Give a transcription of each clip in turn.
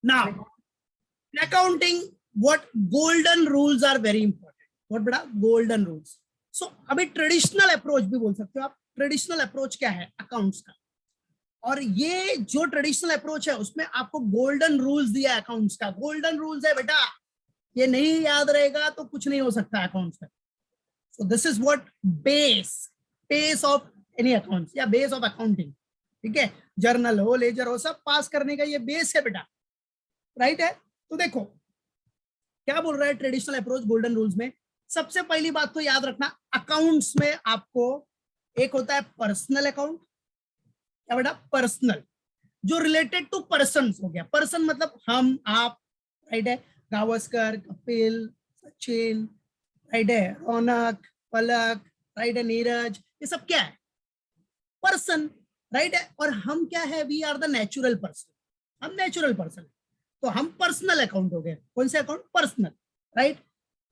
Now in accounting what golden rules are very important. what बेटा golden rules. so अभी traditional approach भी बोल सकते हो आप. ट्रेडिशनल अप्रोच क्या है अकाउंट्स का, और ये जो ट्रेडिशनल अप्रोच है उसमें आपको गोल्डन रूल्स दिया है अकाउंट्स का. गोल्डन रूल्स है बेटा, ये नहीं याद रहेगा तो कुछ नहीं हो सकता अकाउंट्स का. So this is what base of any accounts या बेस ऑफ अकाउंटिंग. ठीक है, जर्नल हो लेजर हो सब पास करने का ये बेस है बेटा. राइट है. तो देखो क्या बोल रहा है ट्रेडिशनल अप्रोच गोल्डन रूल्स में. सबसे पहली बात तो याद रखना, अकाउंट्स में आपको एक होता है पर्सनल अकाउंट. क्या बेटा पर्सनल, जो रिलेटेड टू पर्सन हो गया. पर्सन मतलब हम आप. राइट है, गावस्कर, कपिल, सचिन, राइट है, रौनक, पलक, राइट है, नीरज, ये सब क्या है पर्सन. राइट है, और हम क्या है we are the natural person. हम नेचुरल पर्सन, तो हम पर्सनल अकाउंट हो गए. कौन से अकाउंट पर्सनल. राइट,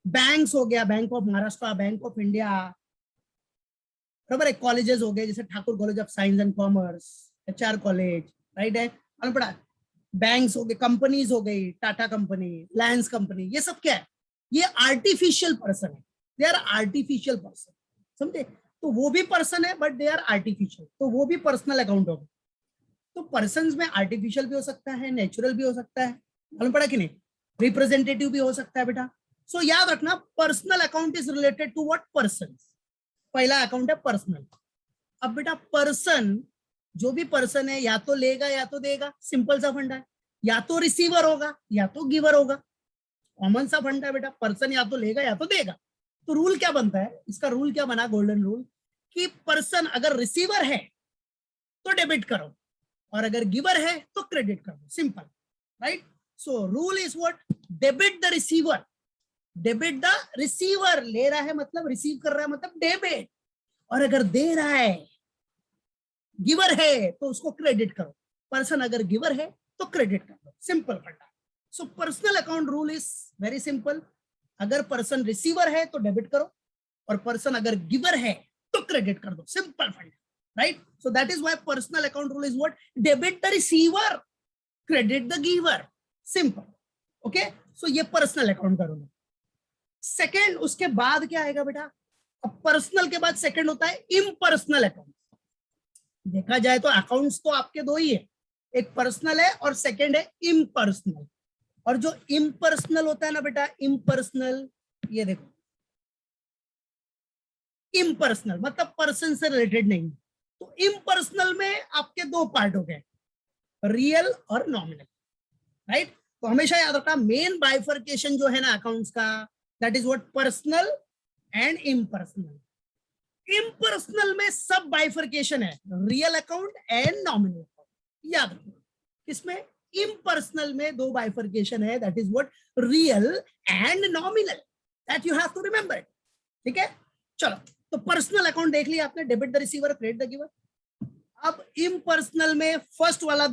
बैंक्स हो गया, bank of Maharashtra, bank of India, बराबर है. कॉलेजेस हो गए जैसे Thakur college of science and commerce, HR college. Right है, पड़ा. बैंक्स हो गए, कंपनीज हो गई, टाटा कंपनी, रिलायंस कंपनी, ये सब क्या है ये आर्टिफिशियल पर्सन है. They are artificial person. समझे, तो वो भी पर्सन है बट दे आर आर्टिफिशियल, तो वो भी पर्सनल अकाउंट होगा. तो पर्सन्स में आर्टिफिशियल भी हो सकता है, नेचुरल भी हो सकता है. मालूम पड़ा कि नहीं, रिप्रेजेंटेटिव भी हो सकता है बेटा. सो याद रखना personal account is related to what person. पहला अकाउंट है पर्सनल. अब बेटा पर्सन, जो भी पर्सन है या तो लेगा या तो देगा. सिंपल सा फंडा है. या तो रिसीवर होगा या तो गिवर होगा. कॉमन सा फंडा है बेटा, पर्सन या तो लेगा या तो देगा. तो रूल क्या बनता है इसका, रूल क्या बना गोल्डन रूल, कि पर्सन अगर रिसीवर है तो डेबिट करो और अगर गिवर है तो क्रेडिट कर दो. Simple. Right, so rule is what, debit the receiver. Debit the receiver, ले रहा है मतलब रिसीव कर रहा है मतलब डेबिट, और अगर दे रहा है गिवर है तो उसको क्रेडिट करो. पर्सन अगर गिवर है तो क्रेडिट कर दो. सिंपल फंडा. So personal account rule is very simple. अगर पर्सन रिसीवर है तो डेबिट करो और पर्सन अगर गिवर है तो क्रेडिट कर दो. सिंपल फंडा. Right, so that is why personal account rule is what, debit the receiver, credit the giver. Simple. Okay, so ये personal account का रूल है. सेकेंड, उसके बाद क्या आएगा बेटा, अब पर्सनल के बाद सेकेंड होता है इम्पर्सनल अकाउंट. देखा जाए तो अकाउंट्स तो आपके दो ही है, एक पर्सनल है और सेकेंड है इम्पर्सनल. और जो इम्पर्सनल होता है ना बेटा, इम्पर्सनल, ये देखो इम्पर्सनल मतलब पर्सन से रिलेटेड नहीं. तो इम्पर्सनल में आपके दो पार्ट हो गए, रियल और नॉमिनल. राइट, तो हमेशा याद रखना मेन बाइफर्केशन जो है ना अकाउंट्स का, that is what personal and impersonal. Impersonal में सब बाइफर्केशन है, real account and nominal account. याद रखना इसमें इम्पर्सनल में दो बाइफर्केशन है, that is what real and nominal. That you have to remember. ठीक है, चलो. तो पर्सनल अकाउंट देख लिया आपने, debit the receiver, credit the giver. अब इम्पर्सनल में फर्स्ट वाला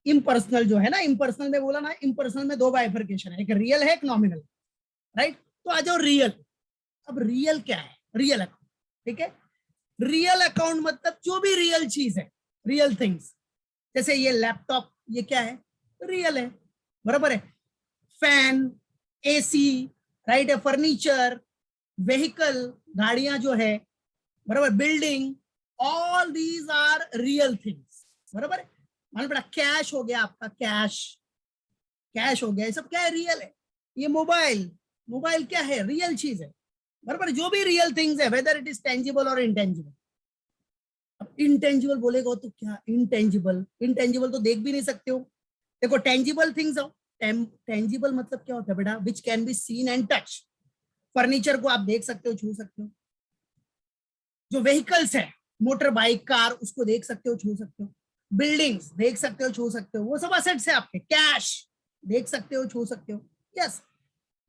इम्पर्सनल जो है ना, इम्पर्सनल में बोला ना, इम्पर्सनल में दो बाइफर्केशन है, एक रियल है एक नॉमिनल. राइट, तो आ जाओ रियल. अब रियल क्या है, रियल अकाउंट. ठीक है, रियल अकाउंट मतलब जो भी रियल चीज है, रियल थिंग्स. जैसे ये लैपटॉप, ये क्या है, रियल है. बराबर है. फैन, AC, राइट है, फर्नीचर, व्हीकल, गाड़ियां जो है, बराबर, building, all these are real things. बराबर है. मान लो कैश हो गया आपका, कैश हो गया, ये सब क्या है, रियल है. ये मोबाइल क्या है, रियल चीज है. बराबर, जो भी रियल थिंग्स है, वेदर इट इज टेंजिबल और इंटेंजिबल. अब इंटेंजिबल बोलेगा तो क्या, इंटेंजिबल तो देख भी नहीं सकते हो. देखो टेंजिबल थिंग्स हो, टेंजिबल मतलब क्या होता है बेटा, which can be seen and touch. Furniture को आप देख सकते हो, छू सकते हो. जो व्हीकल्स है, मोटर बाइक, कार, उसको देख सकते हो, छू सकते हो. बिल्डिंग्स देख सकते हो, छू सकते हो, वो सब असेट्स है आपके. कैश देख सकते हो, छू सकते हो. यस,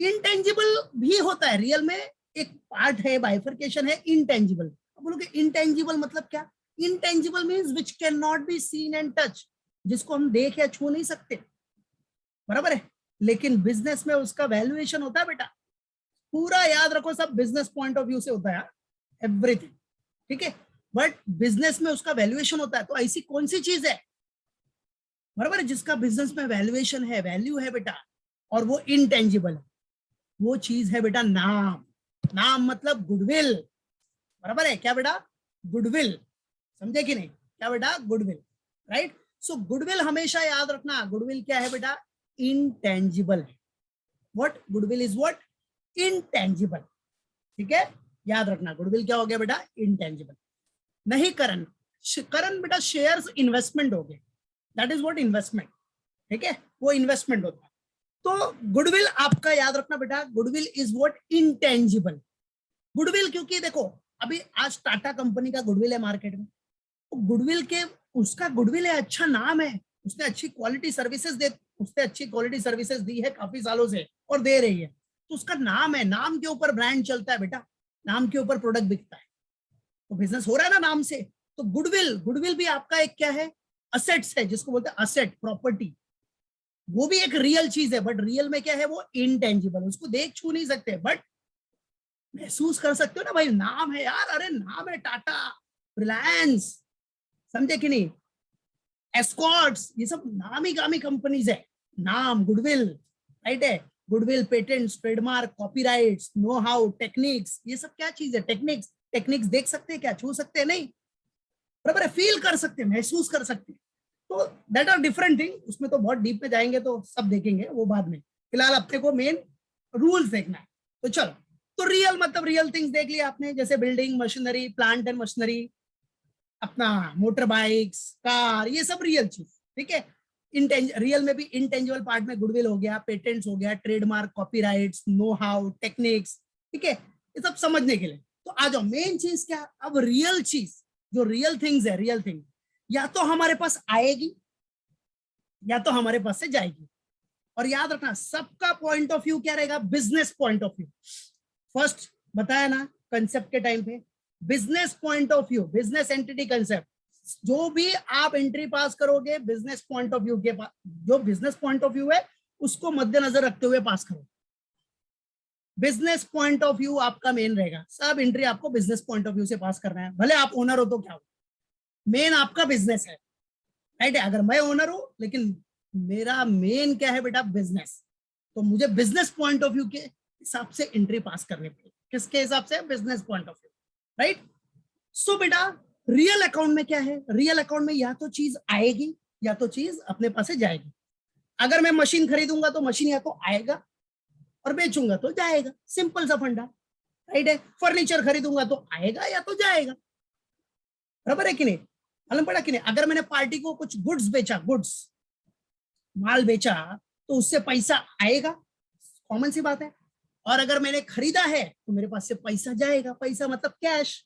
इंटेंजिबल भी होता है रियल में, एक पार्ट है, बाइफर्केशन है इंटेंजिबल. अब बोलोगे इंटेंजिबल मतलब क्या, intangible means which can not be seen and touch, जिसको हम देख या छू नहीं सकते. बराबर है. लेकिन बिजनेस में उसका वैल्यूएशन होता है बेटा. पूरा याद रखो, सब बिजनेस पॉइंट ऑफ व्यू से होता है एवरीथिंग. ठीक है, बट बिजनेस में उसका वैल्यूएशन होता है. तो ऐसी कौन सी चीज है, बराबर है, जिसका बिजनेस में वैल्यूएशन है, वैल्यू है बेटा, और वो इनटेंजिबल है, वो चीज है बेटा नाम। नाम मतलब गुडविल, बराबर है क्या बेटा, गुडविल, समझे कि नहीं, क्या बेटा, गुडविल, राइट। सो गुडविल हमेशा याद रखना, गुडविल क्या है बेटा, इनटेंजिबल है। What, goodwill is what, intangible, ठीक है, याद रखना गुडविल क्या हो गया बेटा, इनटेंजिबल। नहीं करण, करण बेटा शेयर्स इन्वेस्टमेंट हो गए, दैट इज व्हाट इन्वेस्टमेंट, ठीक है, वो इन्वेस्टमेंट होता है। तो गुडविल आपका याद रखना बेटा, goodwill is what, intangible. Goodwill क्योंकि देखो अभी आज टाटा कंपनी का गुडविल है मार्केट में, तो गुडविल के, उसका गुडविल है, अच्छा नाम है, उसने अच्छी क्वालिटी सर्विसेज दे, उसने अच्छी क्वालिटी सर्विसेज दी है काफी सालों से और दे रही है, तो उसका नाम है, नाम के ऊपर ब्रांड चलता है बेटा, नाम के ऊपर प्रोडक्ट बिकता है, तो बिजनेस हो रहा है ना नाम से। तो गुडविल, गुडविल भी आपका एक क्या है, असेट्स है, जिसको बोलते हैं असेट, प्रॉपर्टी, वो भी एक रियल चीज है, बट रियल में क्या है, वो इनटेंजिबल, उसको देख छू नहीं सकते, बट महसूस कर सकते हो ना भाई, नाम है यार, अरे नाम है टाटा, रिलायंस, समझे कि नहीं, एस्कॉर्ट्स, ये सब नामी गामी कंपनीज है, नाम, गुडविल, राइट है, goodwill, patents, trademark, copyrights, know how, techniques, ये सब क्या चीज है, टेक्निक्स, टेक्निक्स देख सकते हैं क्या, छू सकते हैं नहीं, बराबर है, फील कर सकते हैं, महसूस कर सकते हैं, तो दैट आर डिफरेंट थिंग, उसमें तो बहुत डीप में जाएंगे तो सब देखेंगे वो बाद में, फिलहाल अपने को मेन रूल्स देखना है। तो चलो, तो रियल मतलब रियल थिंग्स देख लिया आपने, जैसे building, machinery, plant and machinery, अपना मोटर बाइक्स, कार, ये सब रियल चीज, ठीक है। रियल में भी इंटेंजिबल पार्ट में गुडविल हो गया, पेटेंट्स हो गया, trademark, copyrights, know how, techniques, ठीक है, ये सब समझने के लिए। तो आ जाओ मेन चीज क्या, अब रियल चीज, जो रियल थिंग्स है, रियल थिंग या तो हमारे पास आएगी या तो हमारे पास से जाएगी, और याद रखना सबका पॉइंट ऑफ व्यू क्या रहेगा, business point of view. First बताया ना कंसेप्ट के टाइम पे, business point of view, business entity concept, जो भी आप एंट्री पास करोगे बिजनेस पॉइंट ऑफ व्यू के पास, जो बिजनेस पॉइंट ऑफ व्यू है उसको मद्देनजर रखते हुए पास करो, बिजनेस पॉइंट ऑफ व्यू आपका मेन रहेगा, सब एंट्री आपको बिजनेस पॉइंट ऑफ व्यू से पास करना है, भले आप ओनर हो तो क्या हो, मेन आपका बिजनेस है, राइट है, अगर मैं ओनर हूं लेकिन मेरा मेन क्या है बेटा, बिजनेस, तो मुझे बिजनेस पॉइंट ऑफ व्यू के हिसाब से एंट्री पास करनी पड़ेगी, किसके हिसाब से, business point of view, right. So बेटा रियल अकाउंट में क्या है, रियल अकाउंट में या तो चीज आएगी या तो चीज अपने पास से जाएगी। अगर मैं मशीन खरीदूंगा तो मशीन या तो आएगा और बेचूंगा तो जाएगा, सिंपल सा फंडा, राइट है। फर्नीचर खरीदूंगा तो आएगा या तो जाएगा, बराबर है कि नहीं, मालूम पड़ा कि नहीं। अगर मैंने पार्टी को कुछ गुड्स बेचा, गुड्स माल बेचा, तो उससे पैसा आएगा, कॉमन सी बात है, और अगर मैंने खरीदा है तो मेरे पास से पैसा जाएगा, पैसा मतलब कैश,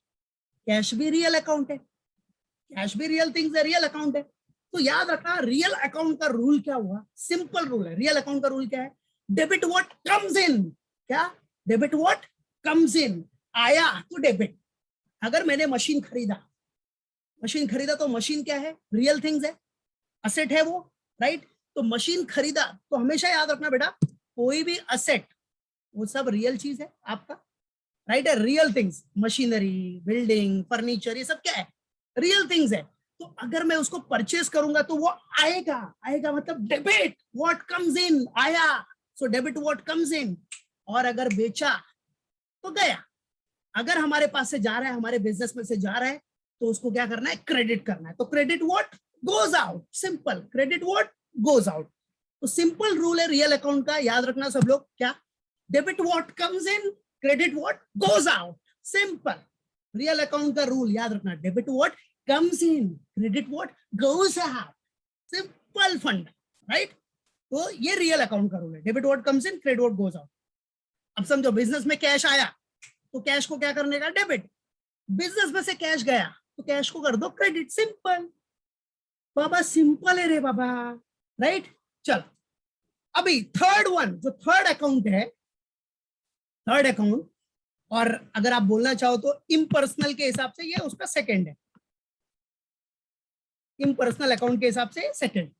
कैश भी रियल अकाउंट है, कैश भी रियल थिंग्स है, रियल अकाउंट है। तो याद रखना रियल अकाउंट का रूल क्या हुआ, सिंपल रूल है, रियल अकाउंट का रूल क्या है, डेबिट व्हाट कम्स इन, क्या, डेबिट व्हाट कम्स इन, आया तो डेबिट। अगर मैंने मशीन खरीदा, मशीन खरीदा तो मशीन क्या है, रियल थिंग्स है, असेट है वो, राइट। तो मशीन खरीदा तो हमेशा याद रखना बेटा, कोई भी असेट वो सब रियल चीज है आपका, राइट है, real things, machinery, building, furniture, ये सब क्या है, रियल थिंग्स है। तो अगर मैं उसको परचेस करूंगा तो वो आएगा, आएगा मतलब डेबिट व्हाट कम्स इन, आया, so debit what comes in. और अगर बेचा तो गया, अगर हमारे पास से जा रहा है, हमारे बिजनेस में से जा रहा है, तो उसको क्या करना है, क्रेडिट करना है, तो credit what goes out, simple, credit what goes out. तो सिंपल रूल है रियल अकाउंट का, याद रखना सब लोग, क्या, debit what comes in, credit what goes out, simple, real account का रूल याद रखना, debit what comes in, credit what goes out, simple fund, right. तो ये रियल अकाउंट का रूल है, debit what comes in, credit what goes out. अब समझो business में कैश आया तो कैश को क्या करने का, डेबिट, बिजनेस में से कैश गया तो कैश को कर दो क्रेडिट, सिंपल बाबा, सिंपल है रे बाबा, राइट। चल अभी थर्ड वन, जो थर्ड अकाउंट है, थर्ड अकाउंट, और अगर आप बोलना चाहो तो इम्पर्सनल के हिसाब से ये उसका सेकंड है, इम्पर्सनल अकाउंट के हिसाब से सेकंड,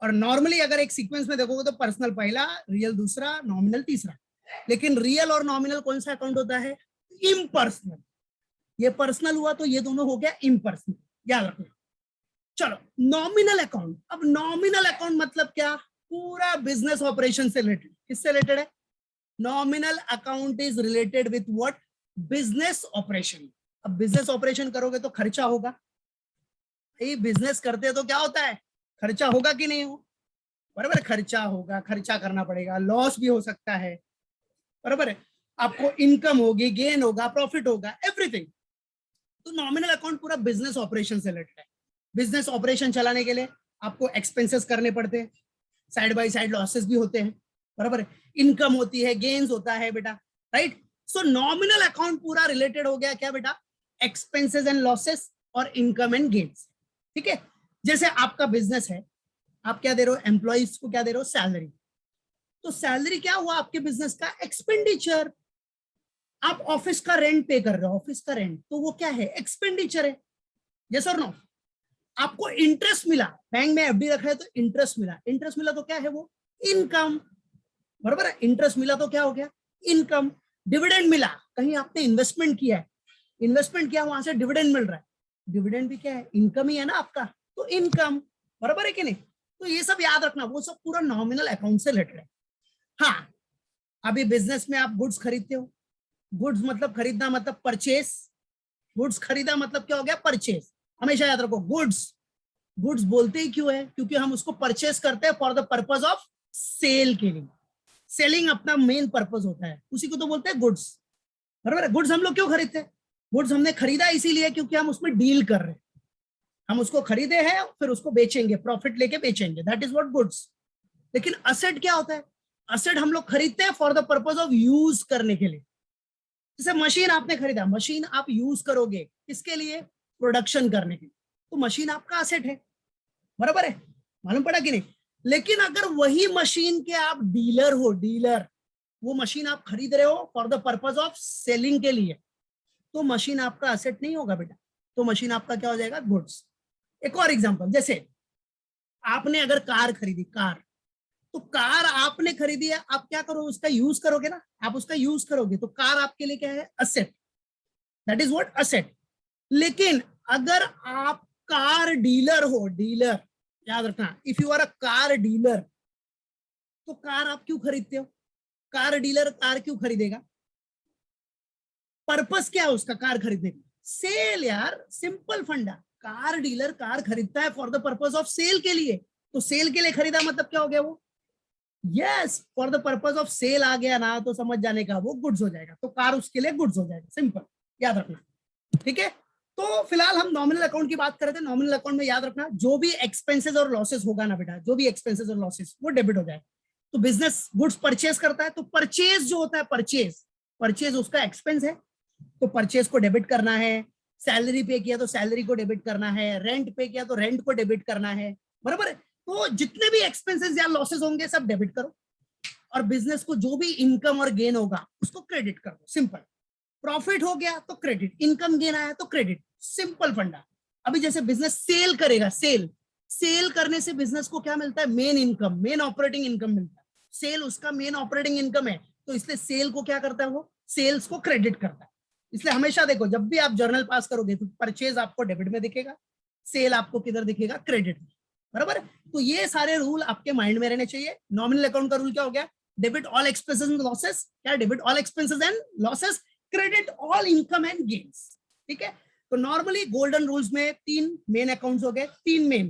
और नॉर्मली अगर एक सीक्वेंस में देखोगे तो पर्सनल पहला, रियल दूसरा, नॉमिनल तीसरा, लेकिन रियल और नॉमिनल कौन सा अकाउंट होता है, इम्पर्सनल। ये पर्सनल हुआ तो ये दोनों हो गया इम्पर्सनल, याद रखना, चलो नॉमिनल अकाउंट। अब नॉमिनल अकाउंट मतलब क्या, पूरा बिजनेस ऑपरेशन से रिलेटेड। किससे रिलेटेड है? Nominal account is related with what? Business operation. अब बिजनेस ऑपरेशन करोगे तो खर्चा होगा, ये बिजनेस करते हैं तो क्या होता है, खर्चा होगा कि नहीं हो, बराबर है, खर्चा होगा, खर्चा करना पड़ेगा, लॉस भी हो सकता है, बराबर है, आपको इनकम होगी, गेन होगा, प्रॉफिट होगा, एवरीथिंग। तो नॉमिनल अकाउंट पूरा बिजनेस ऑपरेशन से रिलेटेड है। बिजनेस ऑपरेशन चलाने के लिए आपको एक्सपेंसेस करने पड़ते हैं, साइड बाय साइड लॉसेस भी होते हैं, बराबर है, इनकम होती है, गेन्स होता है बेटा, राइट। सो नॉमिनल अकाउंट पूरा रिलेटेड हो गया क्या बेटा, एक्सपेंसेस एंड लॉसेस और इनकम एंड गेन्स। ठीक है, जैसे आपका बिजनेस है, आप क्या दे रहे हो, एम्प्लॉइज को क्या दे रहे हो, सैलरी। तो सैलरी क्या हुआ आपके बिजनेस का, एक्सपेंडिचर। आप ऑफिस का रेंट पे कर रहे हो, ऑफिस का रेंट, तो वो क्या है, एक्सपेंडिचर है। यस और नो? आपको इंटरेस्ट मिला, बैंक में एफडी रखा है तो इंटरेस्ट मिला, इंटरेस्ट मिला तो क्या है वो, इनकम, बराबर है, इंटरेस्ट मिला तो क्या हो गया, इनकम। डिविडेंड मिला, कहीं आपने इन्वेस्टमेंट किया है, इन्वेस्टमेंट किया, वहां से डिविडेंड मिल रहा है, डिविडेंड भी क्या है, इनकम ही है ना आपका, तो इनकम, बराबर है कि नहीं। तो ये सब याद रखना, वो सब पूरा नॉमिनल अकाउंट से रिलेटेड है। हाँ, अभी बिजनेस में आप गुड्स खरीदते हो, गुड्स मतलब खरीदना, मतलब परचेस, गुड्स खरीदा मतलब क्या हो गया, परचेस। हमेशा याद रखो, गुड्स, गुड्स बोलते ही क्यों है, क्योंकि हम उसको परचेस करते हैं for the purpose of sale के लिए, सेलिंग अपना मेन पर्पज होता है, उसी को तो बोलते हैं गुड्स, बराबर है। गुड्स हम लोग क्यों खरीदते हैं, गुड्स हमने खरीदा इसीलिए क्योंकि हम उसमें डील कर रहे हैं, हम उसको खरीदे हैं फिर उसको बेचेंगे, प्रॉफिट लेके बेचेंगे, दैट इज व्हाट गुड्स। लेकिन असेट क्या होता है, असेट हम लोग खरीदते हैं for the purpose of use करने के लिए। जैसे मशीन आपने खरीदा, मशीन आप यूज करोगे किसके लिए, प्रोडक्शन करने के लिए, तो मशीन आपका असेट है, बराबर है, मालूम पड़ा कि नहीं। लेकिन अगर वही मशीन के आप डीलर हो, डीलर, वो मशीन आप खरीद रहे हो for the purpose of selling के लिए, तो मशीन आपका असेट नहीं होगा बेटा, तो मशीन आपका क्या हो जाएगा, गुड्स। एक और एग्जांपल, जैसे आपने अगर कार खरीदी, कार, तो कार आपने खरीदी है, आप क्या करोगे, उसका यूज करोगे ना, आप उसका यूज करोगे, तो कार आपके लिए क्या है, asset, that is what, asset. लेकिन अगर आप कार डीलर हो, डीलर, याद रखना, if you are a car dealer, तो कार आप क्यों खरीदते हो, कार डीलर कार क्यों खरीदेगा, पर्पस क्या है उसका कार खरीदने का, सेल यार, सिंपल फंडा। कार डीलर कार खरीदता है for the purpose of sale के लिए, तो सेल के लिए खरीदा मतलब क्या हो गया वो, yes, for the purpose of sale आ गया ना, तो समझ जाने का वो गुड्स हो जाएगा, तो कार उसके लिए गुड्स हो जाएगा, सिंपल, याद रखना। ठीक है, तो फिलहाल हम नॉमिनल अकाउंट की बात कर रहे थे। नॉमिनल अकाउंट में याद रखना, जो भी एक्सपेंसेस और लॉसेस होगा ना बेटा, जो भी एक्सपेंसेस और लॉसेस, वो डेबिट हो जाए। तो बिजनेस गुड्स परचेज करता है, तो परचेज जो होता है, परचेज, परचेज उसका एक्सपेंस है, तो परचेज को डेबिट करना है। सैलरी पे किया तो सैलरी को डेबिट करना है, रेंट पे किया तो रेंट को डेबिट करना है, बराबर है। तो जितने भी एक्सपेंसेस या लॉसेस होंगे सब डेबिट करो, और बिजनेस को जो भी इनकम और गेन होगा उसको क्रेडिट कर दो, सिंपल। प्रॉफिट हो गया तो क्रेडिट, इनकम गेन आया तो क्रेडिट, सिंपल फंडा। अभी जैसे बिजनेस सेल करेगा, सेल, सेल करने से बिजनेस को क्या मिलता है, main income, main operating income मिलता है, सेल उसका मेन ऑपरेटिंग इनकम है, तो इसलिए सेल को क्या करता है, वो सेल्स को क्रेडिट करता है। इसलिए हमेशा देखो, जब भी आप जर्नल पास करोगे तो परचेज आपको डेबिट में दिखेगा, सेल आपको किधर दिखेगा, क्रेडिट में, बराबर। तो ये सारे रूल आपके माइंड में रहने चाहिए। नॉमिनल अकाउंट का रूल क्या हो गया, debit all expenses and losses, क्या, debit all expenses and losses, credit all income and gains. ठीक है, तो नॉर्मली गोल्डन रूल्स में 3 मेन अकाउंट्स हो गए, 3 main,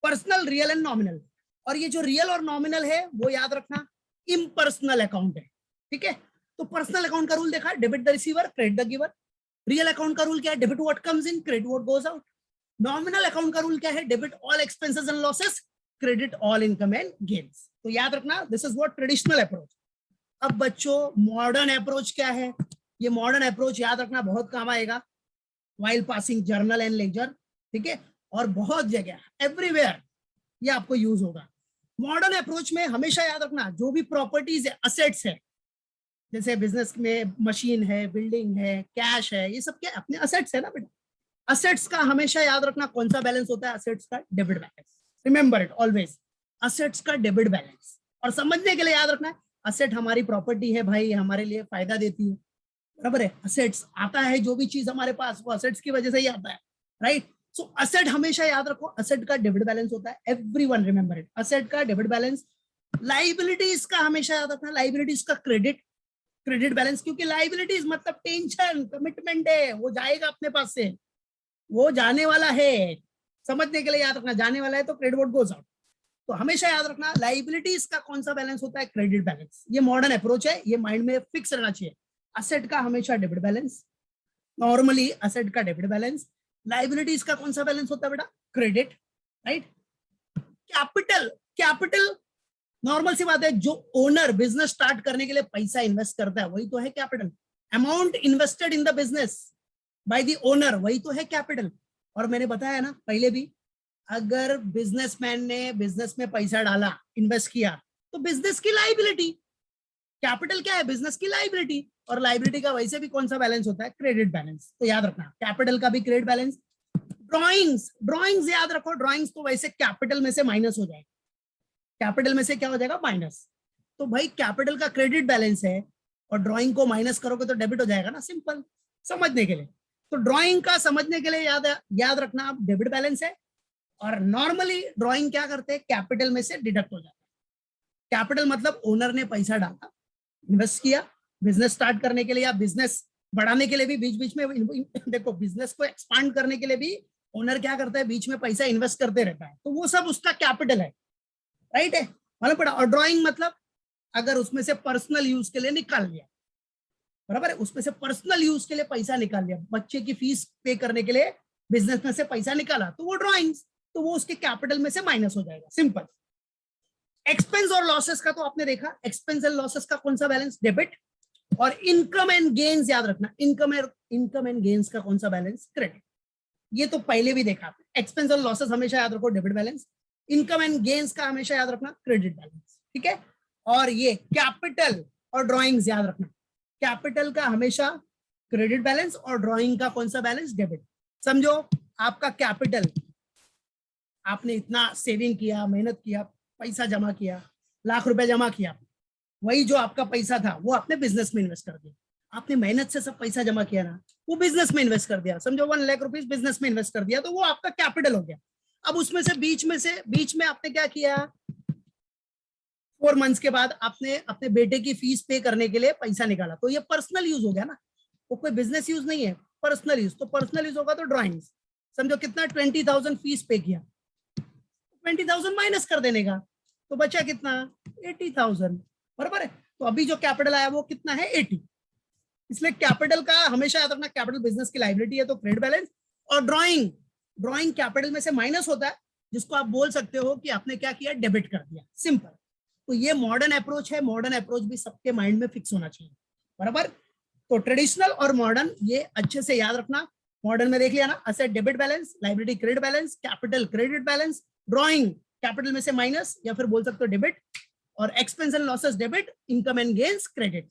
personal, real and nominal. और ये जो रियल और नॉमिनल है वो याद रखना इम्पर्सनल अकाउंट है। ठीक है, तो पर्सनल अकाउंट का रूल देखा, debit the receiver, credit the giver. Real account का रूल क्या है, debit what comes in, credit what goes out. Nominal account का रूल क्या है, debit all expenses and losses, credit all income and gains. तो याद रखना, this is what traditional approach. अब बच्चों मॉडर्न अप्रोच क्या है, ये मॉडर्न अप्रोच याद रखना बहुत काम आएगा while passing journal and lecture. ठीक है, और बहुत जगह, एवरीवेयर ये आपको यूज होगा। मॉडर्न अप्रोच में हमेशा याद रखना, जो भी प्रॉपर्टीज है, असेट्स है, जैसे बिजनेस में मशीन है, बिल्डिंग है, कैश है, ये सब क्या अपने असेट्स है ना बेटा। असेट्स का हमेशा याद रखना कौन सा बैलेंस होता है, असेट्स का debit balance, remember it always, assets का डेबिट बैलेंस। और समझने के लिए याद रखना है, असेट हमारी प्रॉपर्टी है भाई, हमारे लिए फायदा देती है, बराबर है। असेट्स आता है, जो भी चीज हमारे पास वो असेट्स की वजह से ही आता है, राइट। सो असेट हमेशा याद रखो, असेट का डेबिट बैलेंस होता है, एवरीवन रिमेंबर इट, असेट का डेबिट बैलेंस। लाइबिलिटीज का हमेशा याद रखना, लाइबिलिटीज का क्रेडिट बैलेंस, क्योंकि लाइबिलिटीज मतलब टेंशन, कमिटमेंट है, वो जाएगा अपने पास से, वो जाने वाला है, समझने के लिए याद रखना, जाने वाला है तो क्रेडिट वोट गोज आउट। तो हमेशा याद रखना लाइबिलिटीज का कौन सा बैलेंस होता है, क्रेडिट बैलेंस। ये मॉडर्न अप्रोच है, ये माइंड में फिक्स रहना चाहिए। असेट का हमेशा डेबिट बैलेंस, नॉर्मली असेट का डेबिट बैलेंस। लाइबिलिटीज का कौन सा बैलेंस होता है बेटा, क्रेडिट, राइट। कैपिटल नॉर्मल सी बात है, जो ओनर बिजनेस स्टार्ट करने के लिए पैसा इन्वेस्ट करता है वही तो है capital. Amount invested in the business by the owner, वही तो है कैपिटल। और मैंने बताया ना पहले भी, अगर बिजनेसमैन ने बिजनेस में पैसा डाला, इन्वेस्ट किया, तो बिजनेस की लाइबिलिटी, कैपिटल क्या है, बिजनेस की लाइबिलिटी। और लाइबिलिटी का वैसे भी कौन सा बैलेंस होता है, क्रेडिट बैलेंस। तो याद रखना कैपिटल का भी क्रेडिट बैलेंस। ड्रॉइंग्स याद रखो, ड्रॉइंग्स तो वैसे कैपिटल में से माइनस हो जाएगा, कैपिटल में से क्या हो जाएगा, माइनस। तो भाई कैपिटल का क्रेडिट बैलेंस है और ड्राइंग को माइनस करोगे तो डेबिट हो जाएगा ना, सिंपल समझने के लिए। तो ड्राइंग का समझने के लिए याद रखना आप डेबिट बैलेंस है। और नॉर्मली ड्राइंग क्या करते हैं, कैपिटल में से डिडक्ट हो जाता है। कैपिटल मतलब ओनर ने पैसा डाला, इन्वेस्ट किया बिजनेस स्टार्ट करने के लिए या बिजनेस बढ़ाने के लिए भी, बीच बीच में देखो बिजनेस को एक्सपांड करने के लिए भी ओनर क्या करता है, बीच में पैसा इन्वेस्ट करते रहता है, तो वो सब उसका कैपिटल है, राइट है, मालूम पड़ा। और ड्राइंग मतलब अगर उसमें से पर्सनल यूज के लिए निकाल लिया, बराबर है, उसमें से पर्सनल यूज के लिए पैसा निकाल लिया, बच्चे की फीस पे करने के लिए बिजनेस में से पैसा निकाला, तो वो ड्राइंग्स, तो वो उसके कैपिटल में से माइनस हो जाएगा, सिंपल। एक्सपेंस और लॉसेस का तो आपने देखा, एक्सपेंस एंड लॉसेस का कौन सा बैलेंस, डेबिट। और इनकम एंड गेन्स याद रखना, इनकम एंड गेन्स का कौन सा बैलेंस, क्रेडिट। ये तो पहले भी देखा आपने। एक्सपेंस और लॉसेस हमेशा याद रखो, debit balance. Income and gains का हमेशा याद रखना, क्रेडिट बैलेंस, ठीक है। और ये कैपिटल और ड्राइंग्स याद रखना, कैपिटल का हमेशा क्रेडिट बैलेंस और ड्राइंग का कौन सा बैलेंस, डेबिट। समझो आपका कैपिटल, आपने इतना सेविंग किया, मेहनत किया, पैसा जमा किया, लाख रुपए जमा किया, वही जो आपका पैसा था वो आपने बिजनेस में इन्वेस्ट कर दिया। आपने मेहनत से सब पैसा जमा किया ना, वो बिजनेस में इन्वेस्ट कर दिया, समझो 1 लाख रुपीस बिजनेस में इन्वेस्ट कर दिया, तो वो आपका कैपिटल हो गया। अब उसमें से बीच में आपने क्या किया, 4 मंथ्स के बाद आपने अपने बेटे की फीस पे करने के लिए पैसा निकाला, तो ये पर्सनल यूज हो गया ना, वो कोई बिजनेस यूज नहीं है, पर्सनल यूज। तो पर्सनल यूज होगा तो ड्राइंग्स, समझो कितना 20,000 फीस पे किया, 20,000 माइनस कर देने का, तो बचा कितना, 80,000, बराबर है। तो अभी जो कैपिटल आया वो कितना है, 80। इसलिए कैपिटल का हमेशा याद रखना, कैपिटल बिजनेस की लायबिलिटी है तो क्रेडिट बैलेंस। और ड्राइंग कैपिटल में से माइनस होता है, जिसको आप बोल सकते हो कि आपने क्या किया, डेबिट कर दिया, सिंपल। तो ये मॉडर्न अप्रोच है, मॉडर्न अप्रोच भी सबके माइंड में फिक्स होना चाहिए, बराबर। तो ट्रेडिशनल और मॉडर्न ये अच्छे से याद रखना। मॉडर्न में देख लिया ना, asset debit balance, liability credit balance, capital credit balance, drawing capital में से माइनस या फिर बोल सकते हो डेबिट, और expense and losses debit, income and gains credit.